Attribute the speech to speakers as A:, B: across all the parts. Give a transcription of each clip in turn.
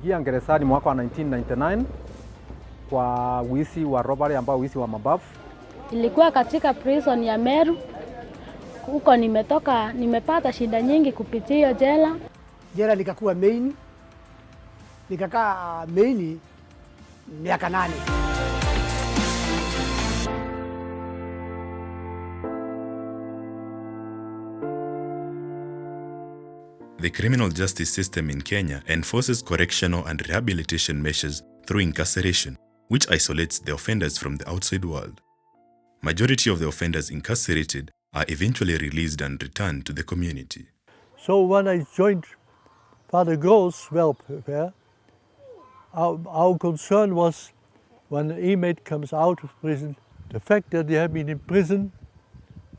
A: Niliingia gerezani mwaka wa 1999 kwa wizi wa robbery ambao wizi wa mabavu.
B: Ilikuwa katika prison ya Meru. Huko nimepata shida nyingi kupitia jela.
C: Jela nikakuwa main. Nikakaa main miaka 8.
D: The criminal justice system in Kenya enforces correctional and rehabilitation measures through incarceration, which isolates the offenders from the outside world. Majority of the offenders incarcerated are eventually released and returned to the community.
E: So when I joined Father Grol's welfare, our concern was when an inmate comes out of prison, the fact that they have been in prison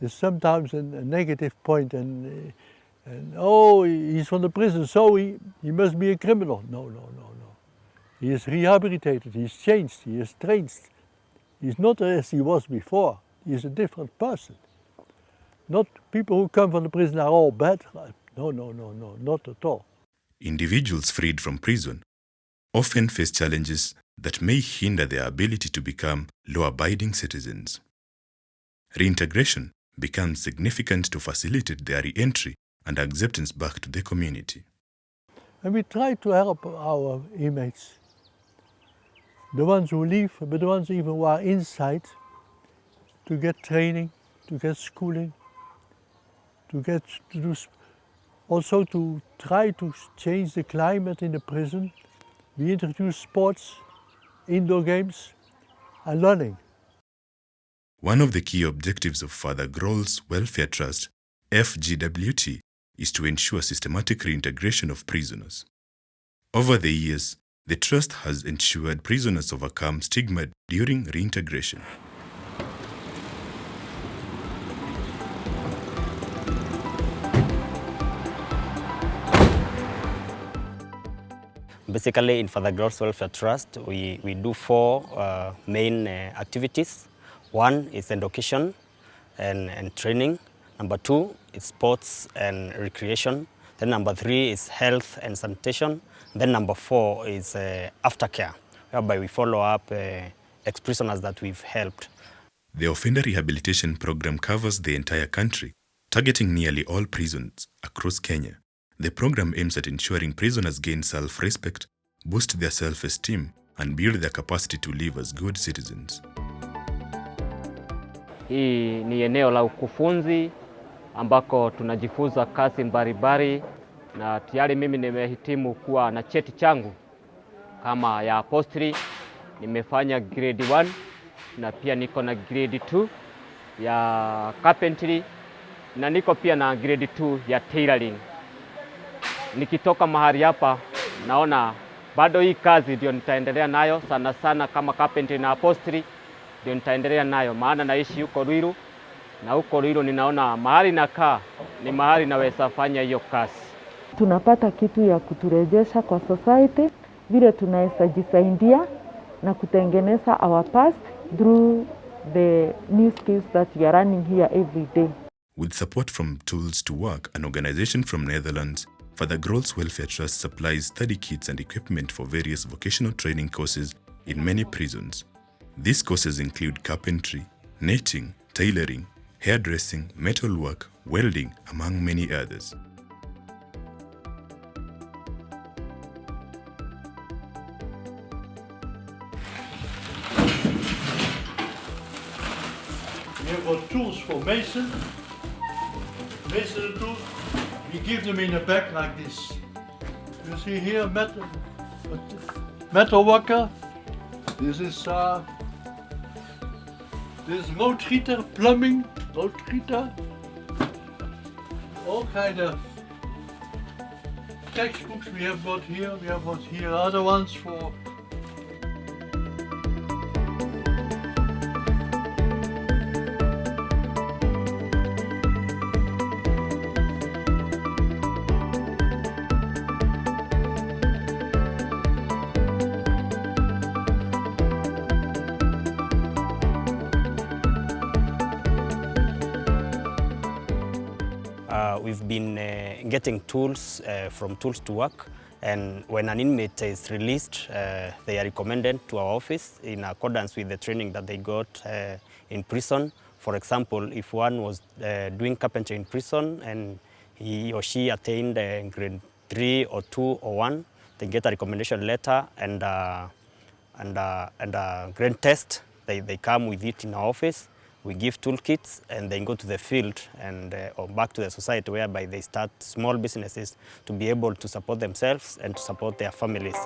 E: is sometimes a negative point, and oh, he's from the prison, so he must be a criminal. No. He is rehabilitated, he is changed, he is trained. He's not as he was before. He is a different person. Not people who come from the prison are all bad. No, not at all.
D: Individuals freed from prison often face challenges that may hinder their ability to become law-abiding citizens. Reintegration becomes significant to facilitate their re-entry and acceptance back to the community.
E: And we try to help our inmates, the ones who leave, but the ones even who are inside, to get training, to get schooling, also to try to change the climate in the prison. We introduce sports, indoor games, and learning.
D: One of the key objectives of Father Grol's Welfare Trust, FGWT, is to ensure systematic reintegration of prisoners. Over the years, the Trust has ensured prisoners overcome stigma during reintegration.
F: Basically, in Father Grol's Welfare Trust, we do 4 main activities. 1 is education and training. Number 2 is sports and recreation. Then number 3 is health and sanitation. Then number 4 is aftercare, whereby we follow up ex-prisoners that we've helped.
D: The offender rehabilitation program covers the entire country, targeting nearly all prisons across Kenya. The program aims at ensuring prisoners gain self-respect, boost their self-esteem, and build their capacity to live as good citizens.
G: Hii ni eneo la ukufunzi ambako tunajifunza kazi mbalimbali, na tayari mimi nimehitimu kuwa na cheti changu kama ya upholstery. Nimefanya grade 1 na pia niko na grade 2 ya carpentry na niko pia na grade 2 ya tailoring. Nikitoka mahali hapa naona bado hii kazi ndio nitaendelea nayo sana kama carpentry na upholstery ndio nitaendelea nayo, maana naishi huko Ruiru, na huko Ruiru ninaona mahali nakaa ni mahali naweza fanya hiyo kazi.
H: Tunapata kitu ya kuturejesha kwa society, vile tunaweza jisaidia na kutengeneza our past through the new skills that we are running here every day.
D: With support from Tools to Work, an organization from Netherlands, Father Grol's Welfare Trust supplies study kits and equipment for various vocational training courses in many prisons. These courses include carpentry, knitting, tailoring, hairdressing, metalwork, welding, among many others.
E: We have got tools for mason tools. We give them in a bag like this. You see here metal worker. This is loodgieter, plumbing, loodgieter. All kind of textbooks we have got here. We have got here other ones for.
F: We've been getting tools from Tools to Work, And when an inmate is released, they are recommended to our office in accordance with the training that they got in prison. For example, if one was doing carpentry in prison and he or she attained grade 3 or 2 or 1, they get a recommendation letter and a grade test. They come with it in our office. We give toolkits and they go to the field and or back to the society, whereby they start small businesses to be able to support themselves and to support their families.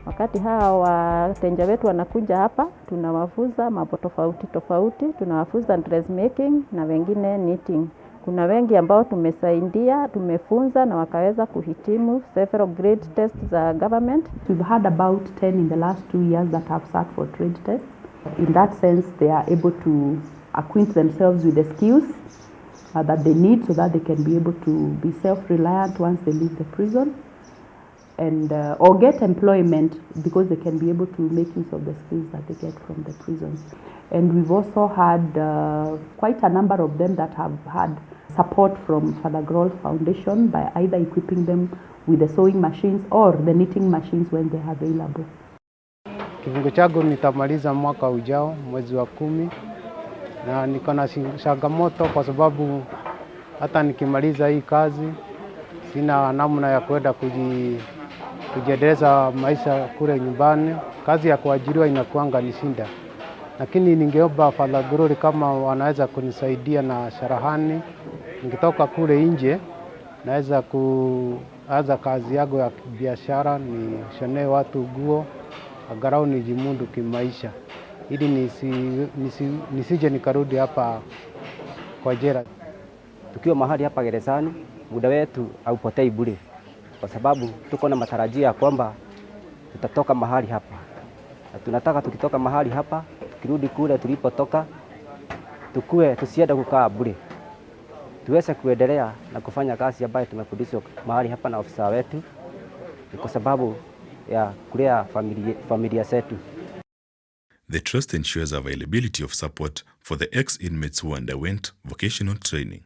H: Wakati hawa wateja wetu wanakuja hapa, tunawafunza mambo tofauti tofauti, tunawafunza dressmaking na wengine knitting. Kuna wengi ambao tumesaidia, tumefunza na wakaweza kuhitimu several grade tests za government.
I: We've had about 10 in the last 2 years that have sat for trade tests. In that sense, they are able to acquaint themselves with the skills that they need so that they can be able to be self-reliant once they leave the prison. And or get employment because they can be able to make use of the skills that they get from the prisons. And we've also had quite a number of them that have had support from Father Grol Foundation by either equipping them with the sewing machines or the knitting machines when they are available.
J: Kifungo changu nitamaliza mwaka ujao mwezi wa 10, na niko na changamoto kwa sababu hata nikimaliza hii kazi sina namna ya kwenda kujiendeleza maisha kule nyumbani. Kazi ya kuajiriwa inakuanga ni shida. Lakini ningeomba Father Grol kama wanaweza kunisaidia na sharahani. Nikitoka kule nje naweza kuanza kazi yangu ya biashara, nishonee watu nguo, angalau nijimudu kimaisha, ili nisije nikarudi hapa kwa jela.
K: Tukiwa mahali hapa gerezani, muda wetu haupotei bure, kwa sababu tuko na matarajio ya kwamba tutatoka mahali hapa. Na tunataka tukitoka mahali hapa, tukirudi kule tulipotoka, tusiende kukaa bure. Tuweze kuendelea na kufanya kazi ambayo tumefundishwa mahali hapa na ofisa wetu, kwa sababu ya kulea familia zetu.
D: The trust ensures availability of support for the ex-inmates who underwent vocational training.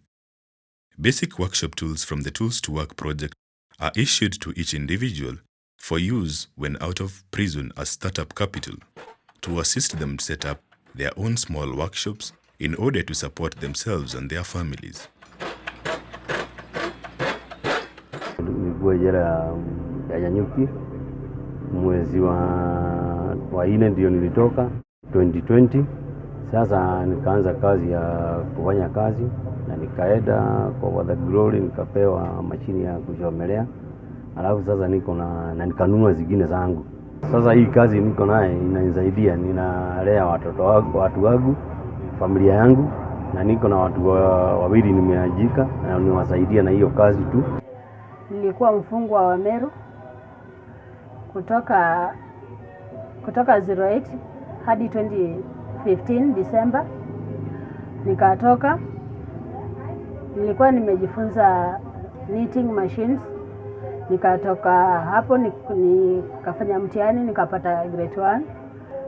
D: Basic workshop tools from the Tools to Work project are issued to each individual for use when out of prison as startup capital, to assist them set up their own small workshops in order to support themselves and their families.
L: Nilikuwa jela ya Nyanyuki mwezi wa 4 ndio nilitoka 2020. Sasa nikaanza kazi ya kufanya kazi na nikaenda kwa Father Grol, nikapewa mashini ya kuchomelea. Alafu sasa niko na nikanunua zingine zangu. Sasa hii kazi niko naye inanisaidia, ninalea watu wangu, familia yangu, na niko na watu wawili nimeajika na niwasaidia na hiyo kazi tu.
B: Nilikuwa mfungwa wa Meru kutoka 08 hadi 2015 December. Nikatoka, nilikuwa nimejifunza knitting machines. Nikatoka hapo nikafanya mtihani nikapata grade 1.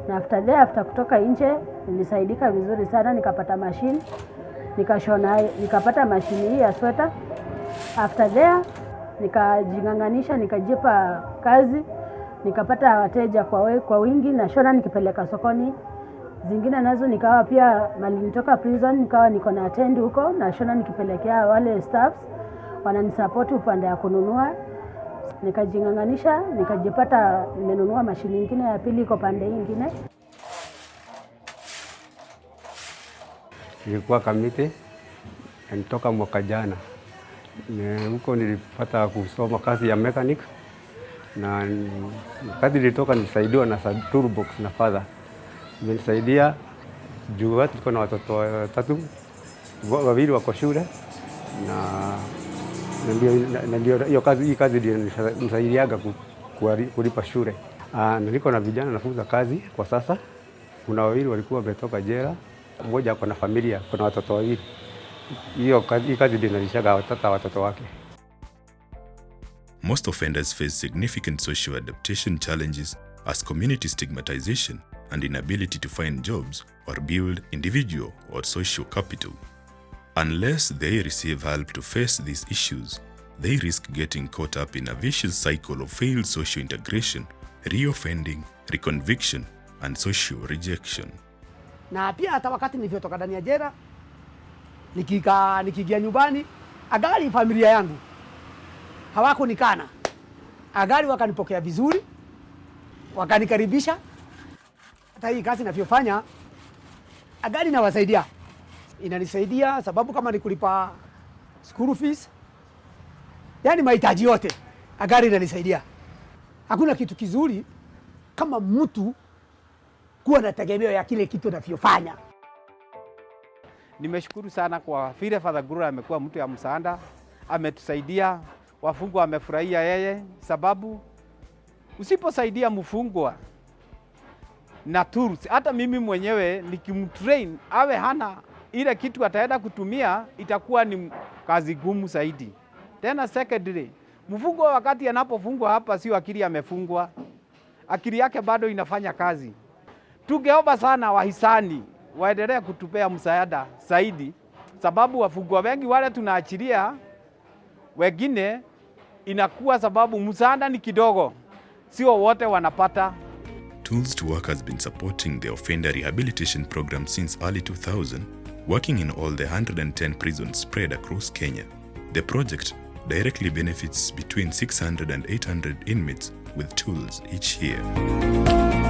B: Na after kutoka nje nilisaidika vizuri sana, nikapata machine, nikashona, nikapata machine hii ya sweater. After there nikajinganganisha, nikajipa kazi, nikapata wateja kwa wingi na shona nikipeleka sokoni. Zingine nazo nikawa pia mali nitoka prison nikawa niko na attend huko na shona nikipelekea wale staffs wananisupport upande ya kununua. Nikajinganganisha, nikajipata nimenunua mashini nyingine ya pili iko pande nyingine.
M: Nilikuwa Kamiti nitoka mwaka jana. Huko nilipata kusoma kazi ya mechanic, na kazi nilitoka nilisaidiwa na toolbox na father. Nilisaidia juu watu tulikuwa na watoto 3, wawili wako shule na ndio hiyo kazi ndio nisaidiaga kulipa shule. Niko na vijana nafunza kazi kwa sasa. Kuna wawili walikuwa wametoka jela, mmoja ako na familia, kuna watoto wawili. Hii kazi ndio nalishaga watoto wake.
D: Most offenders face significant social adaptation challenges as community stigmatization, and inability to find jobs or build individual or social capital. Unless they receive help to face these issues, they risk getting caught up in a vicious cycle of failed social integration, reoffending, reconviction, and social rejection.
C: Na pia hata wakati nilivyotoka ndani ya jela, nikiingia nyumbani, agali familia yangu hawakunikana. Agali wakanipokea vizuri, wakanikaribisha. Hata hii kazi ninavyofanya, agali nawasaidia. Inanisaidia sababu kama ni kulipa school fees, yani mahitaji yote, agali inanisaidia. Hakuna kitu kizuri kama mtu kuwa na tegemeo ya kile kitu anavyofanya.
N: Nimeshukuru sana kwa vile Father Grol amekuwa mtu ya msaada, ametusaidia, wafungwa wamefurahia yeye, sababu usiposaidia mfungwa na tools, hata mimi mwenyewe nikimtrain awe hana ile kitu ataenda kutumia, itakuwa ni kazi gumu zaidi. Tena secondary, mfungwa wakati anapofungwa hapa sio akili amefungwa, akili yake bado inafanya kazi. Tungeomba sana wahisani waendelee kutupea msaada zaidi, sababu wafungwa wengi wale tunaachilia wengine inakuwa sababu msaada ni kidogo, sio wote wanapata.
D: Tools to Work has been supporting the offender rehabilitation program since early 2000, working in all the 110 prisons spread across Kenya. The project directly benefits between 600 and 800 inmates with tools each year.